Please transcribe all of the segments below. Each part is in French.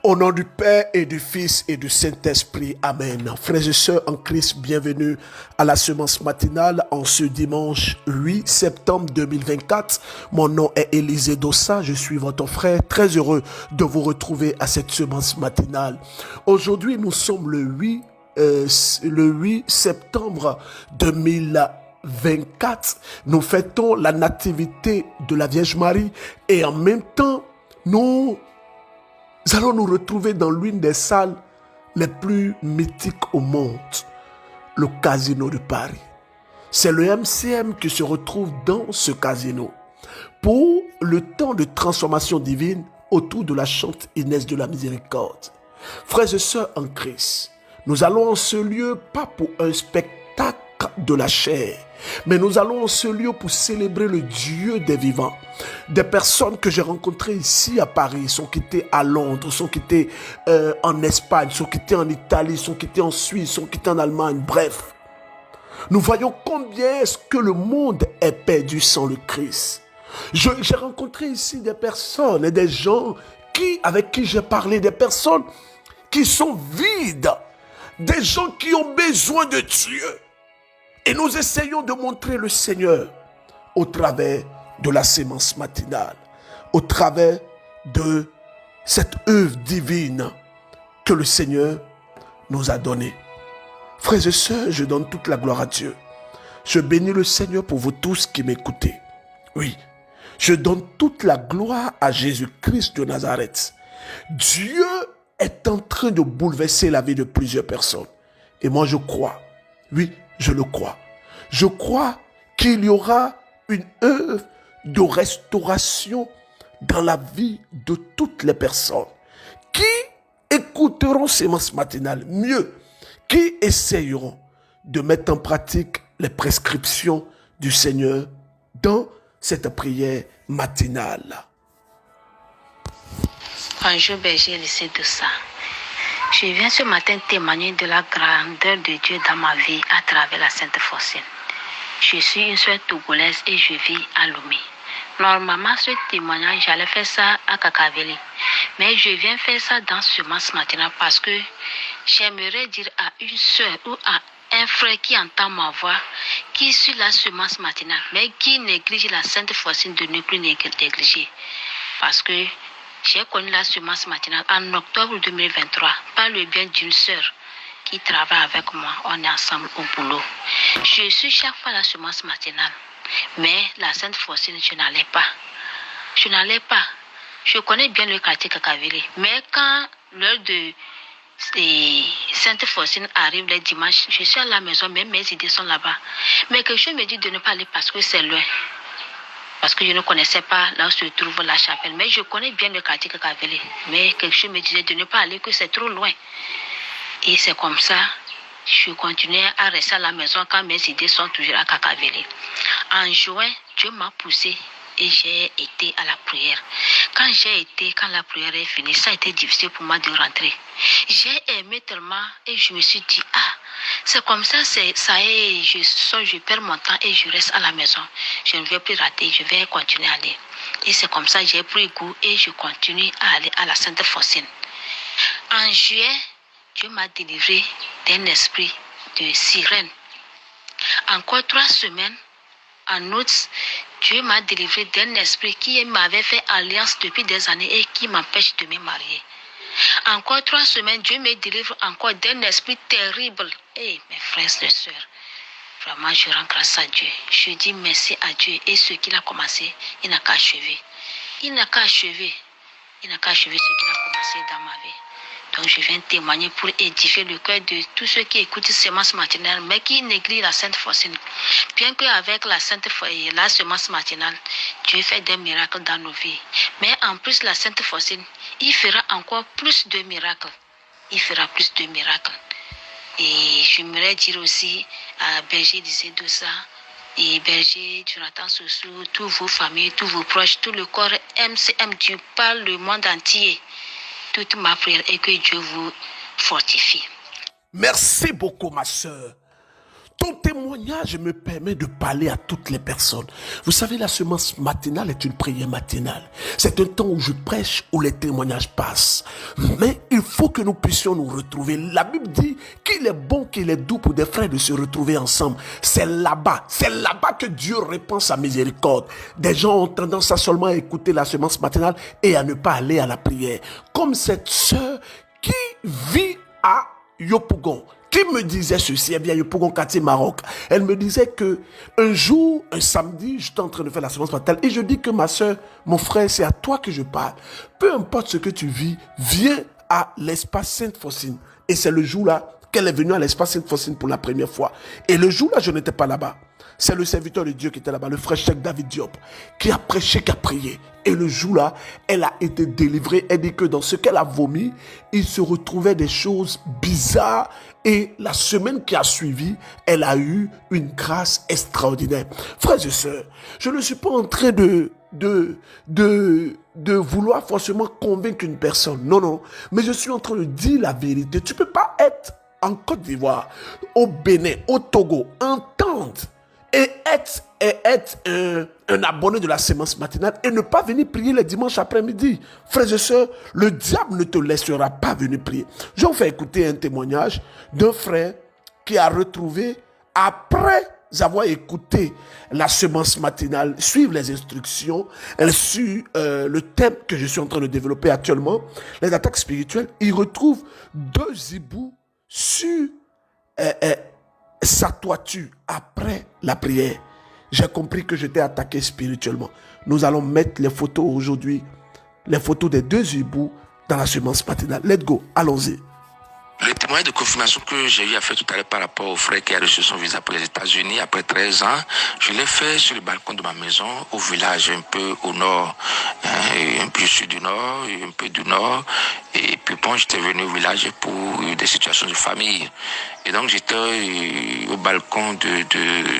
Au nom du Père et du Fils et du Saint-Esprit, Amen. Frères et sœurs en Christ, bienvenue à la semence matinale en ce dimanche 8 septembre 2024. Mon nom est Élisée Dossa, je suis votre frère, très heureux de vous retrouver à cette semence matinale. Aujourd'hui, nous sommes le 8 septembre 2024. Nous fêtons la nativité de la Vierge Marie et en même temps, nous allons nous retrouver dans l'une des salles les plus mythiques au monde, le Casino de Paris. C'est le MCM qui se retrouve dans ce casino pour le temps de transformation divine autour de la chante Inès de la Miséricorde. Frères et sœurs en Christ, nous allons en ce lieu pas pour un spectacle de la chair, mais nous allons en ce lieu pour célébrer le Dieu des vivants. Des personnes que j'ai rencontrées ici à Paris sont quittées à Londres, sont quittées en Espagne, sont quittées en Italie, sont quittées en Suisse, sont quittées en Allemagne. Bref, nous voyons combien est-ce que le monde est perdu sans le Christ. J'ai rencontré ici des personnes et des gens avec qui j'ai parlé, des personnes qui sont vides, des gens qui ont besoin de Dieu. Et nous essayons de montrer le Seigneur au travers de la sémence matinale, au travers de cette œuvre divine que le Seigneur nous a donnée. Frères et sœurs, je donne toute la gloire à Dieu. Je bénis le Seigneur pour vous tous qui m'écoutez. Oui, je donne toute la gloire à Jésus-Christ de Nazareth. Dieu est en train de bouleverser la vie de plusieurs personnes. Et moi je crois, oui, je le crois. Je crois qu'il y aura une œuvre de restauration dans la vie de toutes les personnes qui écouteront sémence matinale, mieux, qui essayeront de mettre en pratique les prescriptions du Seigneur dans cette prière matinale. Bonjour berger, Élisée Dossa. Je viens ce matin témoigner de la grandeur de Dieu dans ma vie à travers la Sainte Faustine. Je suis une sœur togolaise et je vis à Lomé. Normalement, ce témoignage, j'allais faire ça à Kakaveli. Mais je viens faire ça dans Semence Matinale parce que j'aimerais dire à une sœur ou à un frère qui entend ma voix, qui suit la Semence Matinale, mais qui néglige la Sainte Faustine de ne plus négliger. Parce que j'ai connu la Semence Matinale en octobre 2023 par le bien d'une sœur qui travaille avec moi. On est ensemble au boulot. Je suis chaque fois à la Semence Matinale. Mais la Sainte Faustine, je n'allais pas. Je n'allais pas. Je connais bien le quartier Kakaveli. Mais quand l'heure de Sainte Faustine arrive les dimanches, je suis à la maison, même mes idées sont là-bas. Mais que je me dis de ne pas aller parce que c'est loin. Parce que je ne connaissais pas là où se trouve la chapelle. Mais je connais bien le quartier Kakaveli. Mais quelque chose me disait de ne pas aller, que c'est trop loin. Et c'est comme ça, je continuais à rester à la maison quand mes idées sont toujours à Kakaveli. En juin, Dieu m'a poussé et j'ai été à la prière. Quand la prière est finie, ça a été difficile pour moi de rentrer. J'ai aimé tellement et je me suis dit, c'est comme ça, ça est, je perds mon temps et je reste à la maison. Je ne vais plus rater, je vais continuer à aller. Et c'est comme ça, j'ai pris goût et je continue à aller à la Sainte Faustine. En juillet, Dieu m'a délivré d'un esprit de sirène. Encore 3 semaines, en août, Dieu m'a délivré d'un esprit qui m'avait fait alliance depuis des années et qui m'empêche de me marier. Encore 3 semaines, Dieu me délivre encore d'un esprit terrible. Mes frères et sœurs, vraiment je rends grâce à Dieu. Je dis merci à Dieu et ce qu'il a commencé, il n'a qu'à achever. Il n'a qu'à achever ce qu'il a commencé dans ma vie. Donc je viens témoigner pour édifier le cœur de tous ceux qui écoutent Semence Matinale, mais qui négligent la Sainte Faustine. Bien qu'avec la Semence Matinale, Dieu fait des miracles dans nos vies. Mais en plus, la Sainte Faustine, il fera encore plus de miracles. Il fera plus de miracles. Et j'aimerais dire aussi à berger Élisée Dossa et berger Jonathan Sossou, toutes vos familles, tous vos proches, tout le corps MCM Dieu par le monde entier. Toute ma prière est que Dieu vous fortifie. Merci beaucoup, ma sœur. Ton témoignage me permet de parler à toutes les personnes. Vous savez, la semence matinale est une prière matinale. C'est un temps où je prêche, où les témoignages passent. Mais il faut que nous puissions nous retrouver. La Bible dit qu'il est bon, qu'il est doux pour des frères de se retrouver ensemble. C'est là-bas que Dieu répand sa miséricorde. Des gens ont tendance à seulement écouter la semence matinale et à ne pas aller à la prière. Comme cette sœur qui vit à Yopougon, qui me disait ceci, elle vient à Yopougon, quartier Maroc. Elle me disait que un jour, un samedi, j'étais en train de faire la semence matinale et je dis que ma soeur, mon frère, c'est à toi que je parle. Peu importe ce que tu vis, viens à l'espace Sainte-Faucine. Et c'est le jour-là qu'elle est venue à l'espace Sainte-Faucine pour la première fois. Et le jour-là, je n'étais pas là-bas. C'est le serviteur de Dieu qui était là-bas, le frère Cheikh David Diop, qui a prêché, qui a prié. Et le jour-là, elle a été délivrée. Elle dit que dans ce qu'elle a vomi, il se retrouvait des choses bizarres. Et la semaine qui a suivi, elle a eu une grâce extraordinaire. Frères et sœurs, je ne suis pas en train de vouloir forcément convaincre une personne. Non, non. Mais je suis en train de dire la vérité. Tu ne peux pas être en Côte d'Ivoire, au Bénin, au Togo, entendre et être un abonné de la sémence matinale et ne pas venir prier les dimanches après-midi. Frères et sœurs, le diable ne te laissera pas venir prier. Je vais vous faire écouter un témoignage d'un frère qui a retrouvé, après avoir écouté la sémence matinale, suivre les instructions, sur le thème que je suis en train de développer actuellement, les attaques spirituelles, il retrouve 2 hiboux sur sa toiture après la prière. J'ai compris que j'étais attaqué spirituellement. Nous allons mettre les photos aujourd'hui, les photos des 2 hiboux dans la semence matinale. Let's go, allons-y. Le témoignage de confirmation que j'ai eu à faire tout à l'heure par rapport au frère qui a reçu son visa pour les États-Unis après 13 ans, je l'ai fait sur le balcon de ma maison, au village un peu au nord, un peu sud du nord, un peu du nord. Et puis bon, j'étais venu au village pour des situations de famille. Et donc j'étais au balcon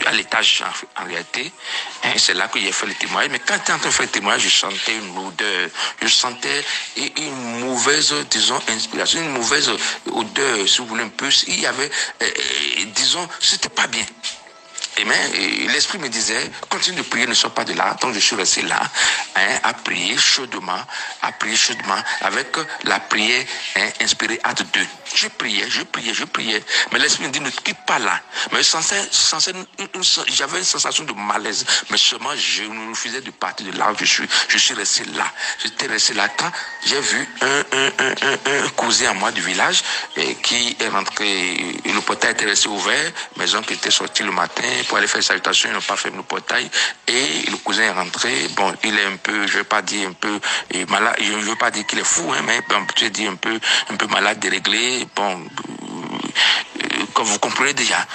à l'étage en réalité. Et c'est là que j'ai fait le témoignage. Mais quand j'étais en train de faire le témoignage, je sentais une odeur. Je sentais une mauvaise, disons, inspiration, une mauvaise odeur, si vous voulez un peu. Il y avait, disons, c'était pas bien. Et mais l'esprit me disait, continue de prier, ne sors pas de là. Donc je suis resté là, à prier chaudement, avec la prière inspirée Acte 2. Je priais. Mais l'esprit me dit, ne quitte pas là. Mais j'avais une sensation de malaise. Mais seulement, je me refusais de partir de là où je suis. Je suis resté là. J'étais resté là quand j'ai vu un cousin à moi du village qui est rentré. Le portail était resté ouvert. Mes oncles étaient sortis le matin pour aller faire salutation. Ils n'ont pas fermé le portail. Et le cousin est rentré. Bon, il est un peu, je ne vais pas dire un peu malade. Je ne veux pas dire qu'il est fou, mais je vais dire un peu malade, déréglé. Bon, comme vous comprenez déjà.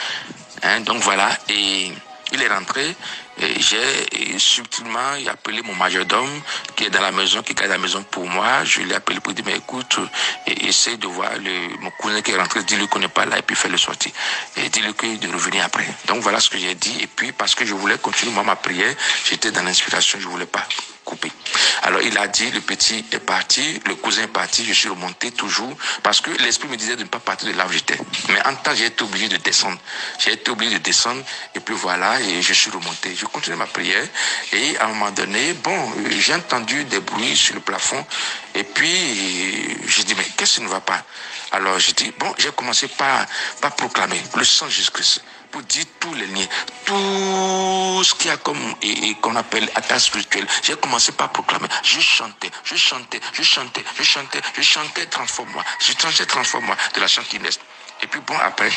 Donc voilà, et il est rentré. Et j'ai subtilement appelé mon majordome qui est dans la maison, qui garde la maison pour moi. Je l'ai appelé pour dire, mais écoute, essaie de voir mon cousin qui est rentré, dis-lui qu'on n'est pas là et puis fais-le sortir. Et dis-lui de revenir après. Donc voilà ce que j'ai dit. Et puis parce que je voulais continuer moi ma prière, j'étais dans l'inspiration, je ne voulais pas couper. Alors il a dit, le petit est parti, le cousin est parti, je suis remonté toujours parce que l'esprit me disait de ne pas partir de là où j'étais. Mais en temps, j'ai été obligé de descendre. Et puis voilà, et je suis remonté. Je continuais ma prière et à un moment donné, bon, j'ai entendu des bruits sur le plafond et puis j'ai dit, mais qu'est-ce qui ne va pas? Alors j'ai dit, bon, j'ai commencé par proclamer le sang de Jésus-Christ. Pour dire tous les liens, tout ce qu'il y a comme qu'on appelle attaque spirituelle. J'ai commencé par proclamer. Je chantais, transforme-moi. Transforme-moi de la chantinesse. Et puis bon, après,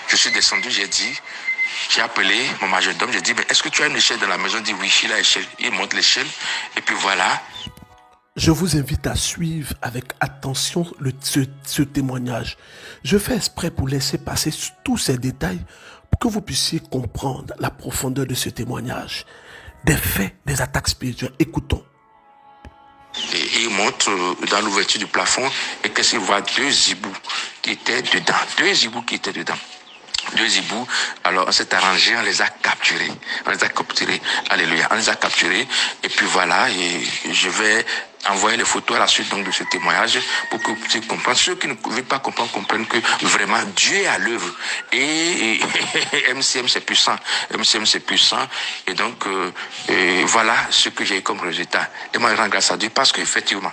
je suis descendu, j'ai appelé mon majordome, j'ai dit, mais est-ce que tu as une échelle dans la maison? Il dit, oui, j'ai l'échelle. Il monte l'échelle, et puis voilà. Je vous invite à suivre avec attention ce témoignage. Je fais exprès pour laisser passer tous ces détails pour que vous puissiez comprendre la profondeur de ce témoignage. Des faits, des attaques spirituelles. Écoutons. Et il monte dans l'ouverture du plafond et qu'est-ce qu'il voit? 2 hiboux qui étaient dedans. 2 hiboux. Alors on s'est arrangé, on les a capturés. Alléluia. On les a capturés. Et puis voilà, et je vais envoyer les photos à la suite donc, de ce témoignage pour que vous puissiez comprendre. Ceux qui ne veulent pas comprendre comprennent que vraiment Dieu est à l'œuvre. Et MCM c'est puissant. MCM c'est puissant. Et donc, voilà ce que j'ai eu comme résultat. Et moi, je rends grâce à Dieu parce qu'effectivement,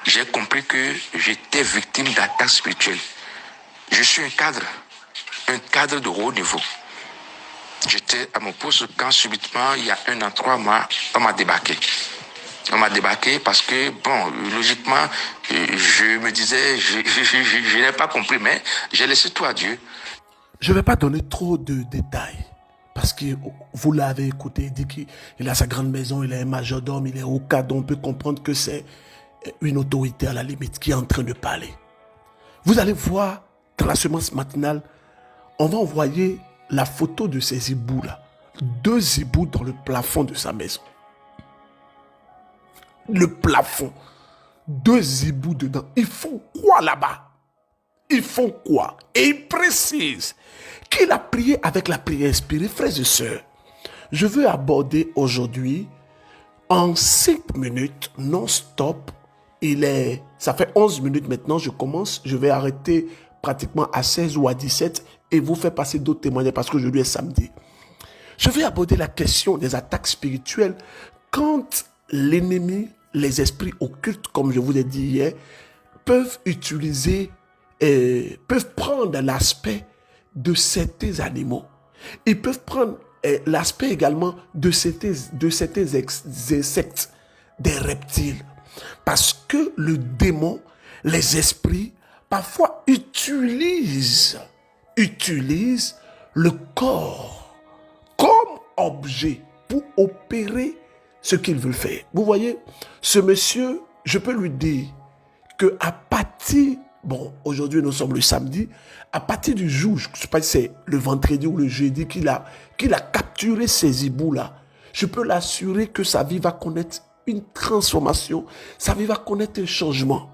j'ai compris que j'étais victime d'attaques spirituelles. Je suis un cadre de haut niveau. J'étais à mon poste quand subitement, il y a 1 an, 3 mois, on m'a débarqué. On m'a débarqué parce que, bon, logiquement, je me disais, je n'ai pas compris, mais j'ai laissé tout à Dieu. Je ne vais pas donner trop de détails. Parce que vous l'avez écouté, il dit qu'il a sa grande maison, il est un majordome, il est au cadre, on peut comprendre que c'est une autorité à la limite qui est en train de parler. Vous allez voir, dans la semence matinale, on va envoyer la photo de ces hiboux-là. 2 hiboux dans le plafond de sa maison. Le plafond. 2 hiboux dedans. Ils font quoi là-bas? Ils font quoi? Et il précise qu'il a prié avec la prière inspirée. Frères et sœurs, je veux aborder aujourd'hui en 5 minutes non-stop. Ça fait 11 minutes maintenant, je commence. Je vais arrêter pratiquement à 16 ou à 17 et vous faire passer d'autres témoignages parce qu'aujourd'hui est samedi. Je vais aborder la question des attaques spirituelles quand l'ennemi, les esprits occultes, comme je vous ai dit hier, peuvent prendre l'aspect de certains animaux. Ils peuvent prendre l'aspect également de certains insectes, des reptiles. Parce que le démon, les esprits, parfois utilisent le corps comme objet pour opérer ce qu'ils veulent faire. Vous voyez, ce monsieur, je peux lui dire qu'à partir, bon, aujourd'hui nous sommes le samedi, à partir du jour, je ne sais pas si c'est le vendredi ou le jeudi qu'il a capturé ces hiboux-là, je peux l'assurer que sa vie va connaître une transformation, sa vie va connaître un changement.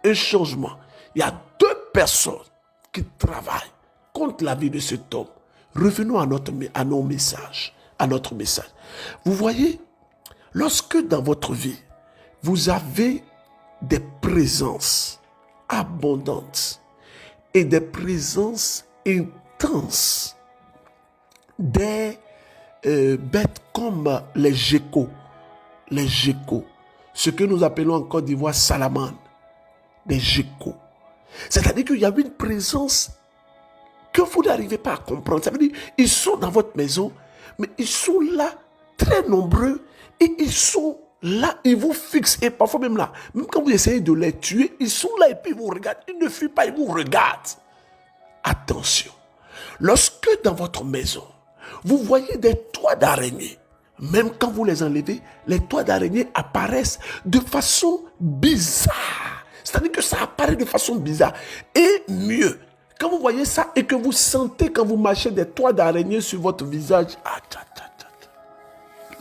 Un changement. Il y a 2 personnes qui travaillent contre la vie de cet homme. Revenons à notre message. Vous voyez, lorsque dans votre vie, vous avez des présences abondantes et des présences intenses, des bêtes comme les geckos, ce que nous appelons en Côte d'Ivoire salamandres, des geckos. C'est-à-dire qu'il y a une présence que vous n'arrivez pas à comprendre. Ça veut dire qu'ils sont dans votre maison, mais ils sont là, très nombreux, et ils sont là, ils vous fixent, et parfois même là, même quand vous essayez de les tuer, ils sont là et puis ils vous regardent. Ils ne fuient pas, ils vous regardent. Attention, lorsque dans votre maison, vous voyez des toits d'araignée, même quand vous les enlevez, les toits d'araignée apparaissent de façon bizarre. C'est-à-dire que ça apparaît de façon bizarre. Et mieux, quand vous voyez ça et que vous sentez quand vous marchez des toits d'araignée sur votre visage,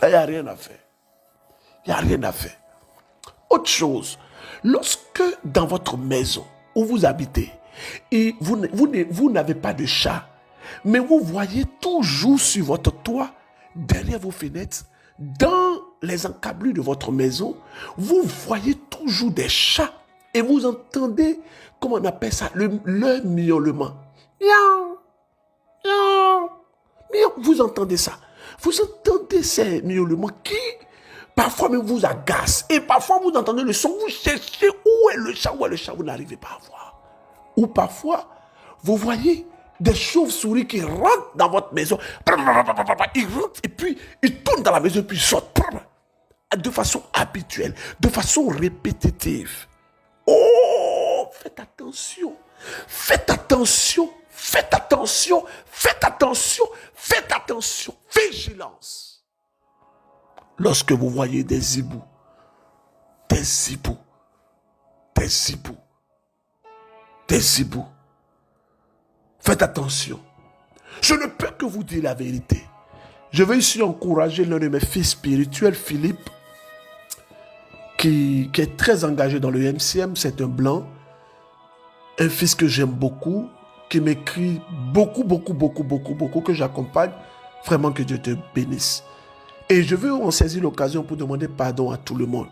là, il n'y a rien à faire. Il n'y a rien à faire. Autre chose, lorsque dans votre maison où vous habitez, et vous n'avez pas de chat, mais vous voyez toujours sur votre toit, derrière vos fenêtres, dans les encablures de votre maison, vous voyez toujours des chats et vous entendez, comment on appelle ça, leur miaulement. Miaou, miaou, miaou. Vous entendez ça. Vous entendez ces miaulements qui, parfois même vous agacent. Et parfois vous entendez le son, vous cherchez où est le chat, vous n'arrivez pas à voir. Ou parfois, vous voyez des chauves-souris qui rentrent dans votre maison. Ils rentrent et puis ils tournent dans la maison et puis ils sortent. De façon habituelle, de façon répétitive. Oh, faites attention. Faites attention. Faites attention. Faites attention. Faites attention. Vigilance. Lorsque vous voyez des hiboux, des hiboux, des hiboux, des hiboux, faites attention. Je ne peux que vous dire la vérité. Je vais ici encourager l'un de mes fils spirituels, Philippe, qui est très engagé dans le MCM. C'est un blanc, un fils que j'aime beaucoup, qui m'écrit beaucoup, que j'accompagne. Vraiment que Dieu te bénisse. Et je veux en saisir l'occasion pour demander pardon à tout le monde.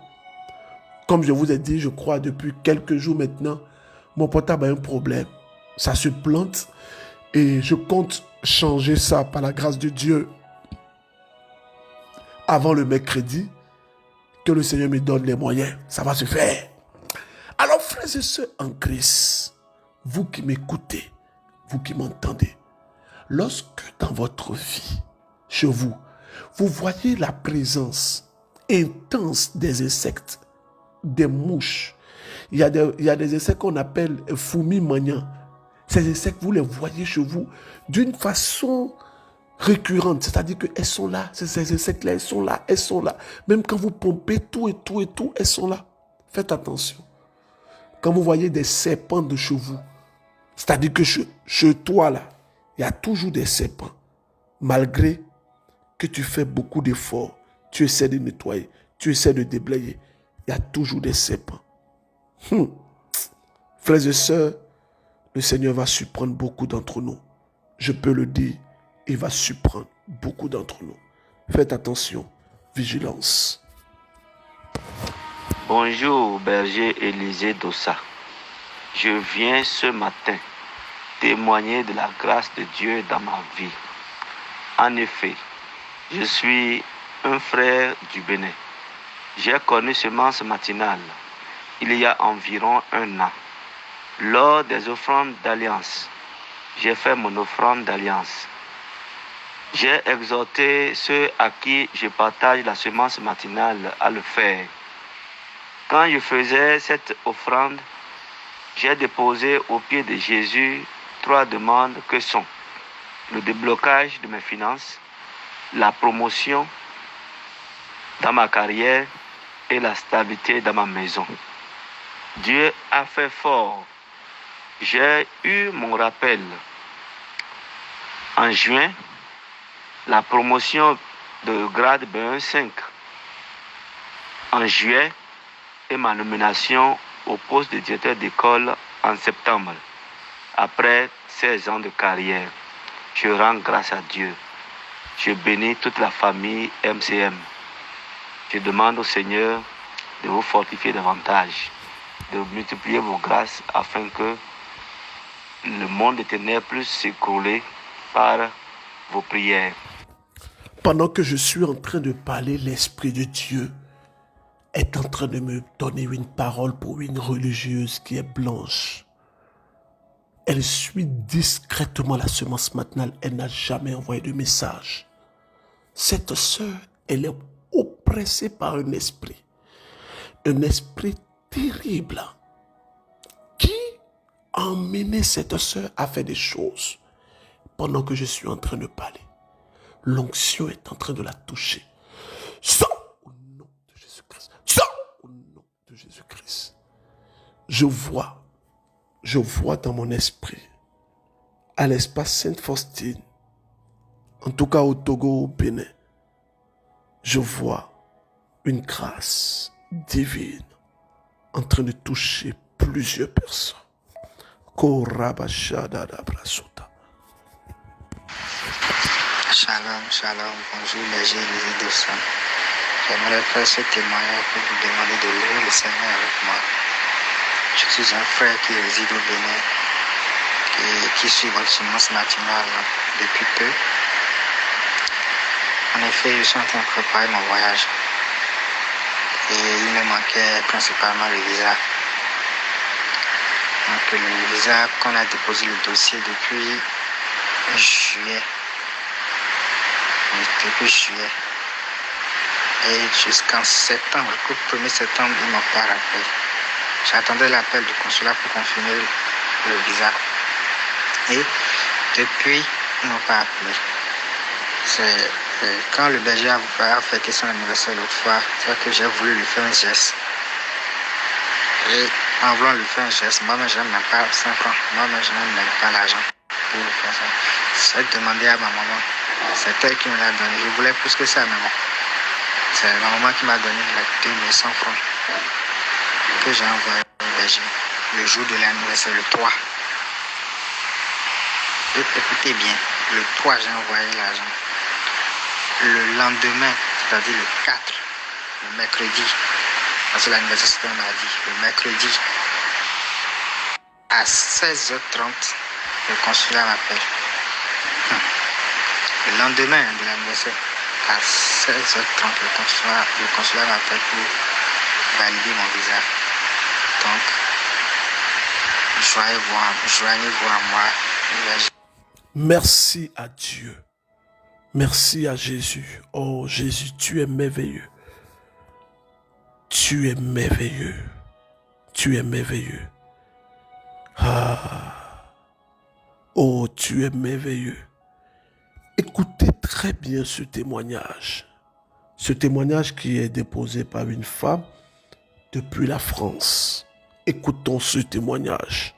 Comme je vous ai dit, je crois, depuis quelques jours maintenant, mon portable a un problème. Ça se plante et je compte changer ça par la grâce de Dieu avant le mercredi. Que le Seigneur me donne les moyens. Ça va se faire. Alors, frères et sœurs en Christ, vous qui m'écoutez, vous qui m'entendez, lorsque dans votre vie, chez vous, vous voyez la présence intense des insectes, des mouches, il y a des insectes qu'on appelle fourmis maniants. Ces insectes, vous les voyez chez vous d'une façon récurrente, c'est-à-dire qu'elles sont là, ces insectes-là, elles sont là, elles sont là. Même quand vous pompez tout et tout et tout, elles sont là. Faites attention. Quand vous voyez des serpents de chez vous, c'est-à-dire que chez toi, là, il y a toujours des serpents. Malgré que tu fais beaucoup d'efforts, tu essaies de nettoyer, tu essaies de déblayer, il y a toujours des serpents. Frères et sœurs, le Seigneur va surprendre beaucoup d'entre nous. Je peux le dire, il va surprendre beaucoup d'entre nous. Faites attention, vigilance. Bonjour, berger Élisée Dossa. Je viens ce matin témoigner de la grâce de Dieu dans ma vie. En effet, je suis un frère du Bénin. J'ai connu Semence Matinale il y a environ 1 an. Lors des offrandes d'alliance, j'ai fait mon offrande d'alliance. J'ai exhorté ceux à qui je partage la semence matinale à le faire. Quand je faisais cette offrande, j'ai déposé aux pieds de Jésus 3 demandes que sont le déblocage de mes finances, la promotion dans ma carrière et la stabilité dans ma maison. Dieu a fait fort. J'ai eu mon rappel. En juin, la promotion de grade B1 5. En juillet, et ma nomination au poste de directeur d'école en septembre. Après 16 ans de carrière, je rends grâce à Dieu. Je bénis toute la famille MCM. Je demande au Seigneur de vous fortifier davantage, de multiplier vos grâces afin que le monde des ténèbres puisse s'écrouler par vos prières. Pendant que je suis en train de parler, l'Esprit de Dieu est en train de me donner une parole pour une religieuse qui est blanche. Elle suit discrètement la semence matinale. Elle n'a jamais envoyé de message. Cette sœur, elle est oppressée par un esprit terrible qui a emmené cette sœur à faire des choses pendant que je suis en train de parler. L'onction est en train de la toucher. Sors au nom de Jésus-Christ. Sors au nom de Jésus-Christ. Je vois dans mon esprit, à l'espace Sainte-Faustine, en tout cas au Togo, au Bénin, je vois une grâce divine en train de toucher plusieurs personnes. Shalom, shalom, bonjour berger Élisée Dossa. J'aimerais faire ce témoignage pour vous demander de louer le Seigneur avec moi. Je suis un frère qui réside au Bénin et qui suit votre semence matinale depuis peu. En effet, je suis en train de préparer mon voyage et il me manquait principalement le visa. Donc le visa qu'on a déposé le dossier depuis juillet. Et jusqu'en septembre, le 1er septembre, ils ne m'ont pas rappelé. J'attendais l'appel du consulat pour confirmer le visa. Et depuis, ils ne m'ont pas appelé. C'est quand le berger a fêté son anniversaire l'autre fois, c'est vrai que j'ai voulu lui faire un geste. Et en voulant lui faire un geste, moi-même, je n'ai même pas 5 francs. Moi-même, je n'ai même pas l'argent pour lui faire ça. J'ai demandé à ma maman. C'est elle qui me l'a donné. Je voulais plus que ça, mais bon. C'est ma maman qui m'a donné les 2100 francs que j'ai envoyé au berger le jour de l'anniversaire, le 3. Et écoutez bien, le 3, j'ai envoyé l'argent. Le lendemain, c'est-à-dire le 4, le mercredi, parce que l'anniversaire c'était un mardi. Le mercredi, à 16h30, le consulat m'appelle. Le lendemain de l'anniversaire, à 16h30, le consulat m'appelle pour valider mon visa. Donc, joignez-vous à moi. Merci à Dieu. Merci à Jésus. Oh Jésus, tu es merveilleux. Tu es merveilleux. Tu es merveilleux. Ah. Oh, tu es merveilleux. Écoutez très bien ce témoignage. Ce témoignage qui est déposé par une femme depuis la France. Écoutons ce témoignage.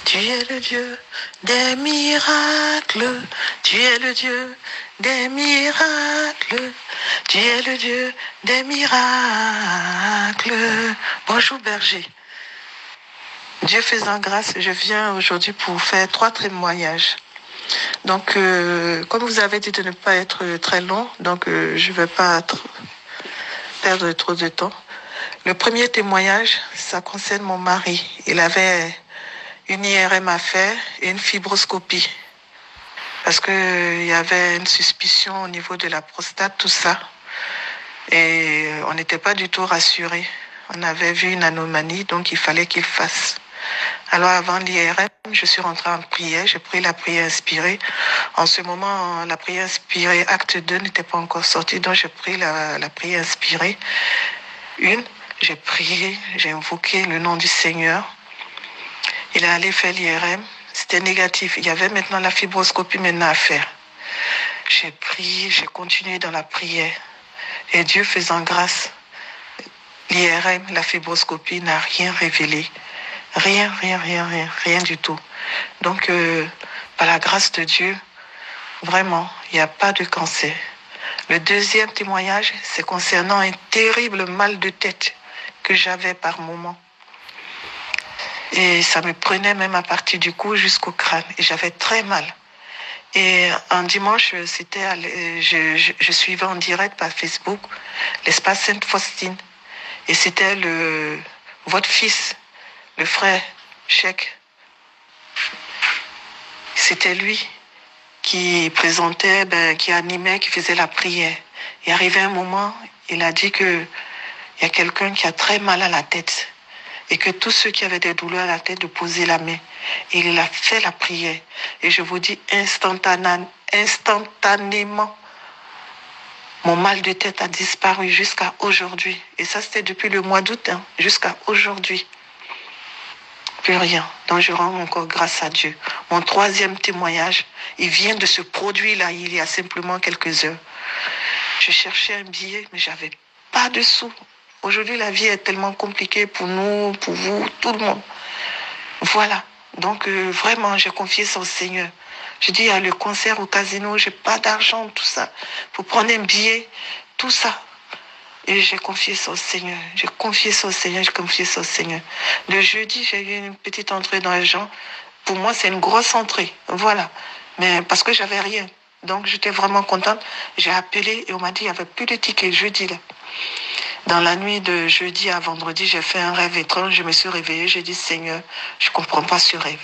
Tu es le Dieu des miracles, tu es le Dieu des miracles, tu es le Dieu des miracles. Bonjour berger. Dieu faisant grâce, je viens aujourd'hui pour faire 3 témoignages. Donc, comme vous avez dit de ne pas être très long, donc je ne vais pas perdre trop de temps. Le premier témoignage, ça concerne mon mari. Il avait une IRM à faire et une fibroscopie. Parce qu'il y avait une suspicion au niveau de la prostate, tout ça. Et on n'était pas du tout rassurés. On avait vu une anomalie, donc il fallait qu'il fasse. Alors avant l'IRM, je suis rentrée en prière, j'ai pris la prière inspirée. En ce moment, la prière inspirée, acte 2 n'était pas encore sorti, donc j'ai pris la prière inspirée. J'ai prié, j'ai invoqué le nom du Seigneur. Il est allé faire l'IRM, c'était négatif. Il y avait maintenant la fibroscopie maintenant à faire. J'ai prié, j'ai continué dans la prière. Et Dieu faisant grâce, l'IRM, la fibroscopie n'a rien révélé. Rien du tout. Donc, par la grâce de Dieu, vraiment, il n'y a pas de cancer. Le deuxième témoignage, c'est concernant un terrible mal de tête que j'avais par moment. Et ça me prenait même à partir du cou jusqu'au crâne. Et j'avais très mal. Et un dimanche, je suivais en direct par Facebook l'espace Sainte-Faustine. Et c'était votre fils, le frère Cheikh. C'était lui qui présentait, qui animait, qui faisait la prière. Et arrivé un moment, il a dit qu'il y a quelqu'un qui a très mal à la tête. Et que tous ceux qui avaient des douleurs à la tête de poser la main. Et il a fait la prière. Et je vous dis instantanément, mon mal de tête a disparu jusqu'à aujourd'hui. Et ça, c'était depuis le mois d'août, jusqu'à aujourd'hui. Plus rien. Donc, je rends encore grâce à Dieu. Mon troisième témoignage, il vient de se produire là, il y a simplement quelques heures. Je cherchais un billet, mais j'avais pas de sous. Aujourd'hui, la vie est tellement compliquée pour nous, pour vous, tout le monde. Voilà. Donc, vraiment, j'ai confié ça au Seigneur. Je dis, il y a le concert au casino, j'ai pas d'argent, tout ça. Pour prendre un billet, tout ça. Et j'ai confié ça au Seigneur. J'ai confié ça au Seigneur. Le jeudi, j'ai eu une petite entrée dans l'argent. Pour moi, c'est une grosse entrée. Voilà. Mais parce que j'avais rien. Donc, j'étais vraiment contente. J'ai appelé et on m'a dit, il n'y avait plus de tickets jeudi, là. Dans la nuit de jeudi à vendredi, j'ai fait un rêve étrange. Je me suis réveillée. J'ai dit, Seigneur, je ne comprends pas ce rêve.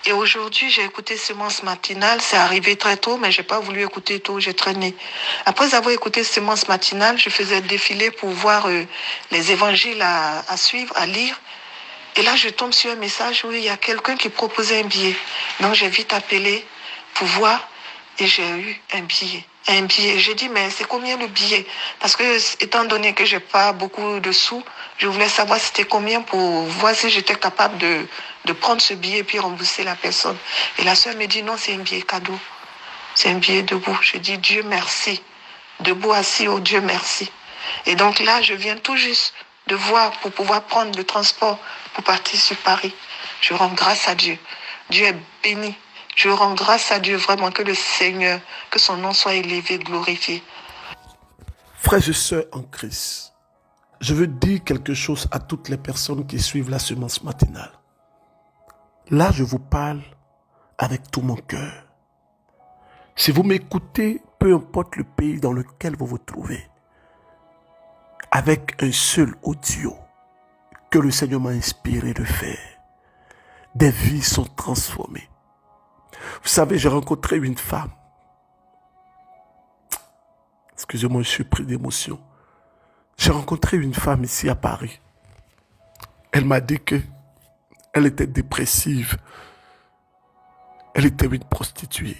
Et aujourd'hui, j'ai écouté Semence matinale. C'est arrivé très tôt, mais je n'ai pas voulu écouter tôt. J'ai traîné. Après avoir écouté Semence matinale, je faisais défiler pour voir les évangiles à suivre, à lire. Et là, je tombe sur un message où il y a quelqu'un qui proposait un billet. Donc, j'ai vite appelé pour voir et j'ai eu un billet. J'ai dit, mais c'est combien le billet? Parce que, étant donné que j'ai pas beaucoup de sous, je voulais savoir c'était combien pour voir si j'étais capable de prendre ce billet et puis rembourser la personne. Et la soeur me dit, non, c'est un billet cadeau. C'est un billet debout. Je dis, Dieu merci. Debout assis, oh Dieu merci. Et donc là, je viens tout juste de voir pour pouvoir prendre le transport pour partir sur Paris. Je rends grâce à Dieu. Dieu est béni. Je rends grâce à Dieu vraiment que le Seigneur, que son nom soit élevé, glorifié. Frères et sœurs en Christ, je veux dire quelque chose à toutes les personnes qui suivent la semence matinale. Là, je vous parle avec tout mon cœur. Si vous m'écoutez, peu importe le pays dans lequel vous vous trouvez, avec un seul audio que le Seigneur m'a inspiré de faire, des vies sont transformées. Vous savez, j'ai rencontré une femme. Excusez-moi, je suis pris d'émotion. J'ai rencontré une femme ici à Paris. Elle m'a dit que elle était dépressive. Elle était une prostituée.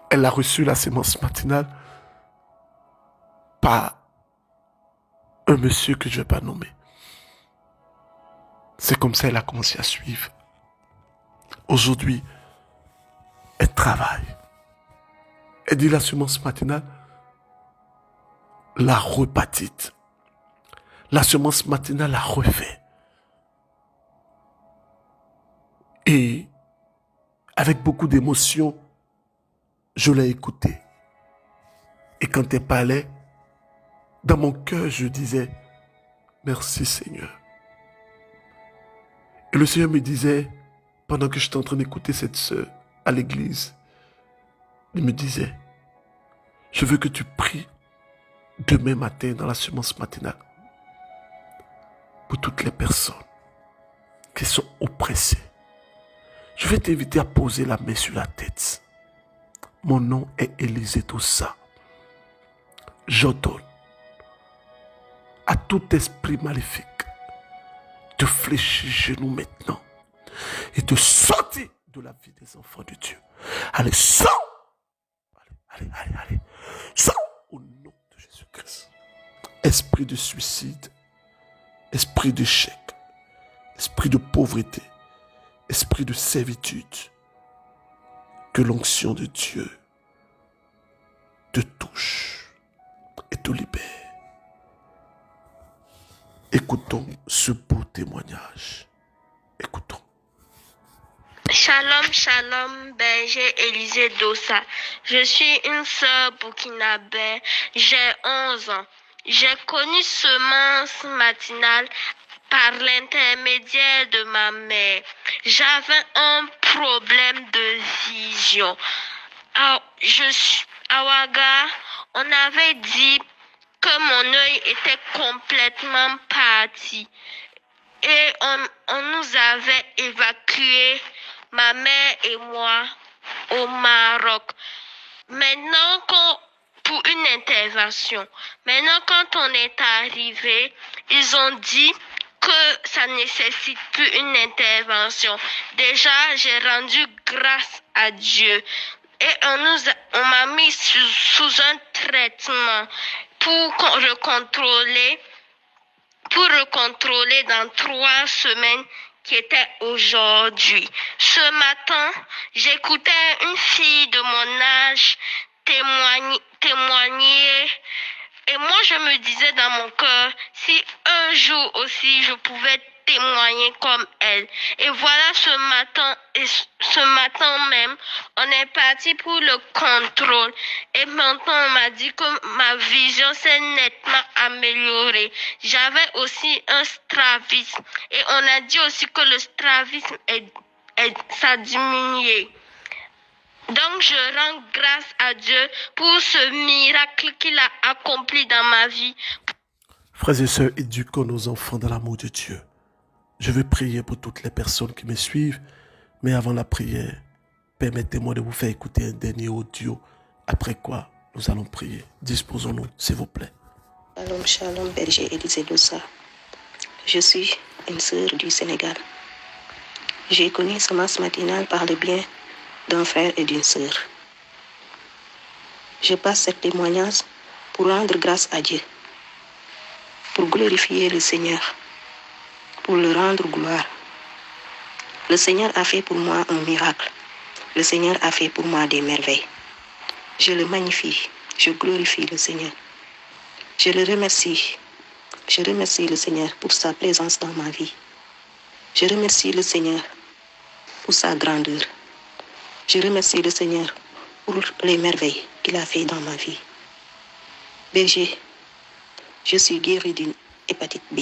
Elle a reçu la sémence matinale par un monsieur que je ne vais pas nommer. C'est comme ça qu'elle a commencé à suivre. Aujourd'hui, elle travaille. Elle dit la semence matinale l'a rebâtie. La semence matinale l'a refait. Et avec beaucoup d'émotion, je l'ai écoutée. Et quand elle parlait, dans mon cœur, je disais, merci Seigneur. Et le Seigneur me disait, pendant que j'étais en train d'écouter cette sœur à l'église, il me disait, je veux que tu pries demain matin dans la semence matinale pour toutes les personnes qui sont oppressées. Je vais t'inviter à poser la main sur la tête. Mon nom est Élisée Dossa. J'ordonne à tout esprit maléfique de fléchir genoux maintenant et de sortir de la vie des enfants de Dieu. Allez, sors! Allez. Sors au nom de Jésus-Christ. Esprit de suicide, esprit d'échec, esprit de pauvreté, esprit de servitude, que l'onction de Dieu te touche et te libère. Écoutons ce beau témoignage. Écoutons. Shalom, shalom, berger Élisée Dossa. Je suis une sœur burkinabé, j'ai 11 ans. J'ai connu semence matinale par l'intermédiaire de ma mère. J'avais un problème de vision. À Ouaga, on avait dit que mon œil était complètement parti. Et on nous avait évacués, ma mère et moi, au Maroc. Pour une intervention. Maintenant, quand on est arrivé, ils ont dit que ça nécessite plus une intervention. Déjà, j'ai rendu grâce à Dieu. Et on m'a mis sous un traitement pour recontrôler dans 3 semaines qui était aujourd'hui. Ce matin, j'écoutais une fille de mon âge témoigner. Et moi, je me disais dans mon cœur, si un jour aussi je pouvais témoigner comme elle. Et voilà, ce matin même, on est parti pour le contrôle. Et maintenant, on m'a dit que ma vision s'est nettement améliorée. J'avais aussi un strabisme. Et on a dit aussi que le strabisme ça a diminué. Donc, je rends grâce à Dieu pour ce miracle qu'il a accompli dans ma vie. Frères et sœurs, éduquons nos enfants dans l'amour de Dieu. Je veux prier pour toutes les personnes qui me suivent, mais avant la prière, permettez-moi de vous faire écouter un dernier audio, après quoi nous allons prier. Disposons-nous, s'il vous plaît. Shalom, shalom, berger Élisée Dossa. Je suis une sœur du Sénégal. J'ai connu semence matinale par le bien d'un frère et d'une sœur. Je passe ce témoignage pour rendre grâce à Dieu, pour glorifier le Seigneur, pour le rendre gloire. Le Seigneur a fait pour moi un miracle. Le Seigneur a fait pour moi des merveilles. Je le magnifie, je glorifie le Seigneur. Je le remercie. Je remercie le Seigneur pour sa présence dans ma vie. Je remercie le Seigneur pour sa grandeur. Je remercie le Seigneur pour les merveilles qu'il a fait dans ma vie. Berger, je suis guéri d'une hépatite B.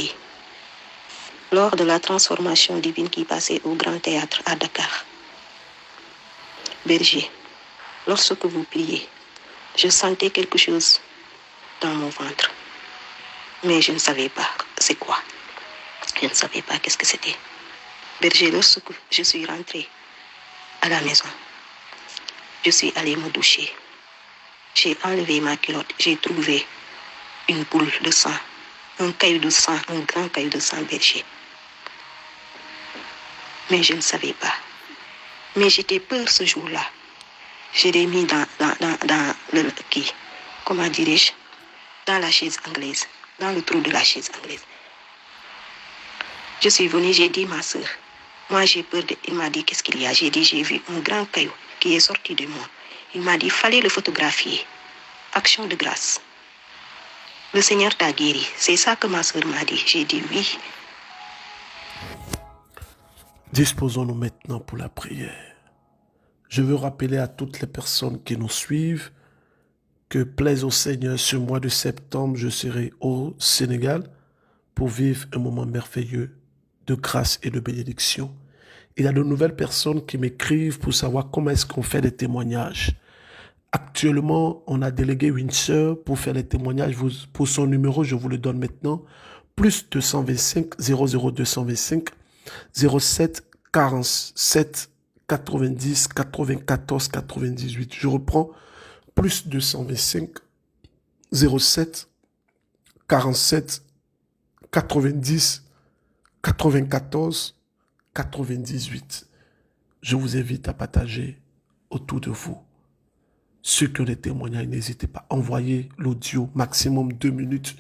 Lors de la transformation divine qui passait au Grand Théâtre à Dakar. Berger, lorsque vous priez, Je sentais quelque chose dans mon ventre. Mais je ne savais pas c'est quoi. Je ne savais pas qu'est-ce que c'était. Berger, lorsque je suis rentrée à la maison, je suis allée me doucher. J'ai enlevé ma culotte. J'ai trouvé une boule de sang. Un caillou de sang, un grand caillou de sang berger. Mais je ne savais pas. Mais j'étais peur ce jour-là. Je l'ai mis dans le qui, comment dirais-je, dans la chaise anglaise, dans le trou de la chaise anglaise. Je suis venue, j'ai dit ma soeur, moi j'ai peur de... Il m'a dit qu'est-ce qu'il y a. J'ai dit j'ai vu un grand caillou qui est sorti de moi. Il m'a dit fallait le photographier. Action de grâce. Le Seigneur t'a guéri. C'est ça que ma soeur m'a dit. J'ai dit oui. Disposons-nous maintenant pour la prière. Je veux rappeler à toutes les personnes qui nous suivent que plaise au Seigneur, ce mois de septembre, je serai au Sénégal pour vivre un moment merveilleux de grâce et de bénédiction. Il y a de nouvelles personnes qui m'écrivent pour savoir comment est-ce qu'on fait des témoignages. Actuellement, on a délégué une sœur pour faire les témoignages. Pour son numéro, je vous le donne maintenant. Plus 225 00 225 07 47 90 94 98. Je reprends. Plus 225 07 47 90 94 98. Je vous invite à partager autour de vous. Ceux qui ont des témoignages, n'hésitez pas. Envoyez l'audio, maximum 2 minutes,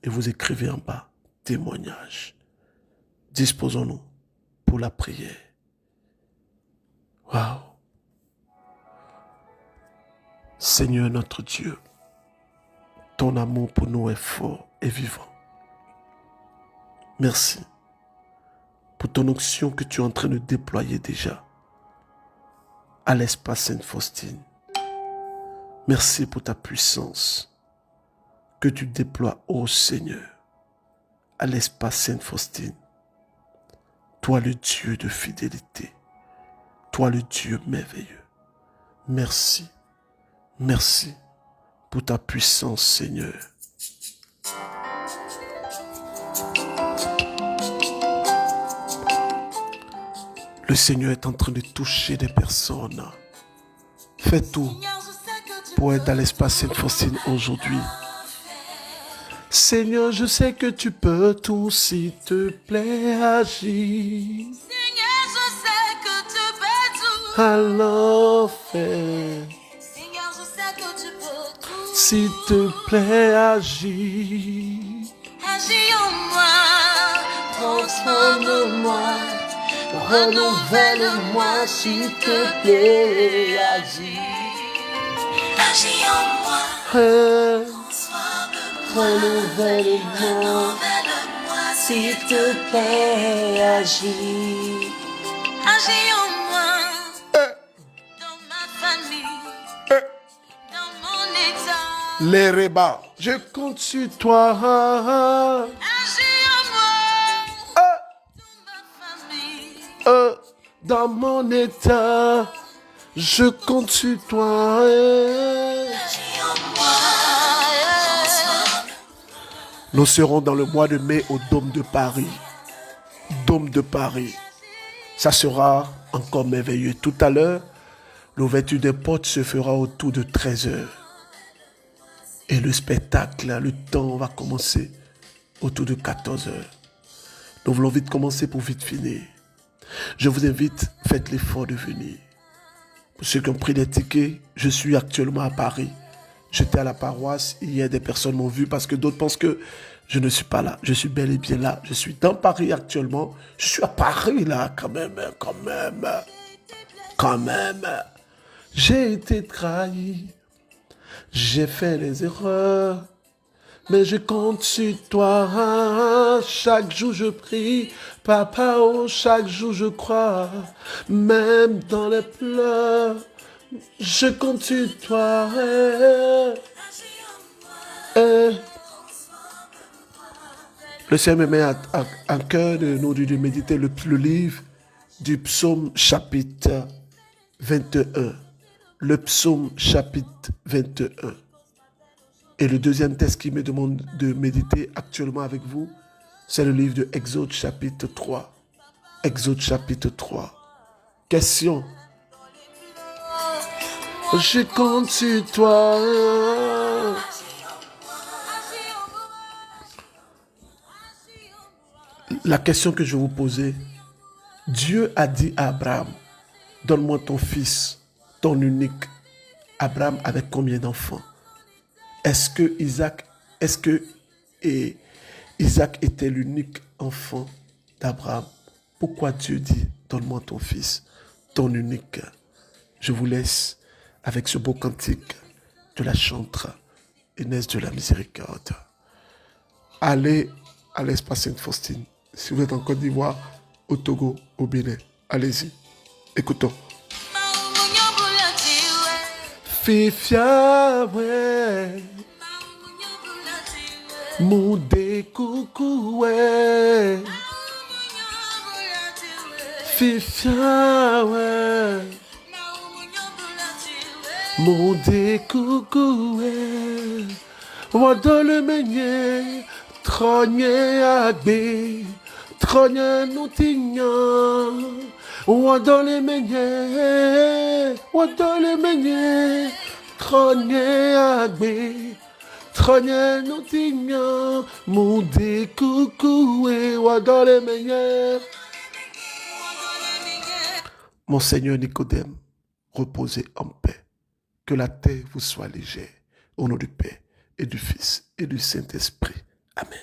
et vous écrivez en bas, témoignage. Disposons-nous pour la prière. Waouh! Seigneur notre Dieu, ton amour pour nous est fort et vivant. Merci pour ton onction que tu es en train de déployer déjà à l'espace Sainte-Faustine. Merci pour ta puissance que tu déploies, ô Seigneur, à l'espace Sainte-Faustine. Toi le Dieu de fidélité, toi le Dieu merveilleux. Merci, merci pour ta puissance, Seigneur. Le Seigneur est en train de toucher des personnes. Fais tout pour être dans l'espace Sainte-Faustine aujourd'hui. Seigneur, je sais que tu peux tout, s'il te plaît, agir. Seigneur, je sais que tu peux tout. Alors fais, Seigneur, je sais que tu peux tout. s'il te plaît, agir. Agis en moi, transforme-moi, renouvelle-moi, s'il te plaît, agis. Agis en moi, Renouvelle-moi, s'il te plaît, agis. Agis en moi, dans ma famille, dans mon état. les rébats, je compte sur toi. Agis en moi, dans ma famille. Dans mon état, je compte sur toi. Agis en moi, Nous serons dans le mois de mai au Dôme de Paris. Dôme de Paris. Ça sera encore merveilleux. Tout à l'heure, l'ouverture des portes se fera autour de 13h. Et le spectacle, le temps va commencer autour de 14h. Nous voulons vite commencer pour vite finir. Je vous invite, faites l'effort de venir. Pour ceux qui ont pris des tickets, je suis actuellement à Paris. J'étais à la paroisse, hier des personnes m'ont vu parce que d'autres pensent que je ne suis pas là. Je suis bel et bien là. Je suis dans Paris actuellement. Je suis à Paris là, quand même. J'ai été trahi. J'ai fait les erreurs. Mais je compte sur toi. Chaque jour je prie. Papa, oh, chaque jour je crois. Même dans les pleurs. Je compte sur toi. Le Seigneur me met à cœur de méditer le livre du psaume chapitre 21. le psaume chapitre 21. Et le deuxième texte qui me demande de méditer actuellement avec vous, c'est le livre de Exode chapitre 3. Exode chapitre 3. Question. Je compte sur toi. La question que je vais vous poser, Dieu a dit à Abraham, donne-moi ton fils, ton unique. Abraham avait combien d'enfants? Est-ce que Isaac était l'unique enfant d'Abraham? Pourquoi Dieu dit, donne-moi ton fils, ton unique? Je vous laisse avec ce beau cantique de la chantre Inès de la Miséricorde. Allez à l'espace Sainte-Faustine. Si vous êtes en Côte d'Ivoire, au Togo, au Bénin, allez-y. Écoutons. Fifia, ouais. Moudé, coucou, ouais. Fifia, ouais. Moudé, coucou, ouais. Wadole menye, tronye agbe, tronye nou tignan. Wadole menye, tronye agbe, tronye nou tignan. Moudé coucou et wadole menye. Mon Seigneur Nicodème, reposez en paix. Que la terre vous soit légère. Au nom du Père et du Fils et du Saint-Esprit. Amen.